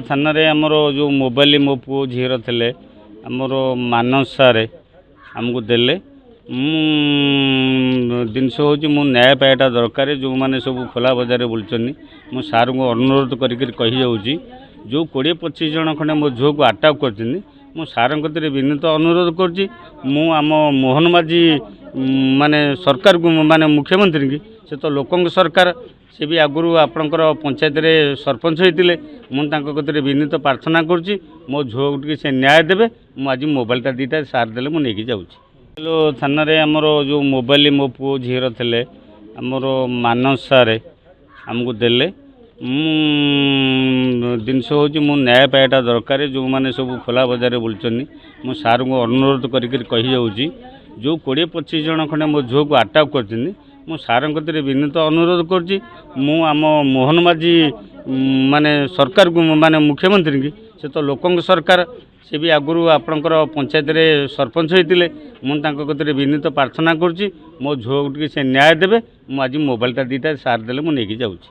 थाना रे आमर जो मोबाइल मो पु झीर थे आमर मानस सार आमको देले जिनस हूँ मु न्याय पाइटा दरकार जो मैंने सब खोला बजार बुलूँ मु सार को अनुरोध कही जाऊँगी जो 20-25 जन खंडे मो झील को अटैक कर सार विनीत अनुरोध कर आम मोहन माझी माने सरकार को माने मुख्यमंत्री की से तो लोकों सरकार से भी आगु आपणकर पंचायत रे सरपंच होते मुझे विनीत प्रार्थना करुँची मो झील से न्याय देवे मुझे मोबाइलटा दीटा सार देले मुझे जाऊँगी थाना रे आमर जो मोबाइल मो पु झीर थे आमर मानस सार आमको देले जिनस हूँ मु न्याय पाइटा दरकार जो मैंने सब खोला बजार बुलूँ मु सार को अनुरोध कही जाऊँगी जो 20-25 जन खंडे मो झील को अटैक कर सार विनीत अनुरोध कर आम मोहन माझी माने सरकार को माने मुख्यमंत्री की से तो लोकों सरकार से भी आगु आपणकर पंचायत रे सरपंच होते मुझे विनीत प्रार्थना करुँची मो झील से न्याय देवे मुझे मोबाइलटा दीटा सार देले मुझे जाऊँगी।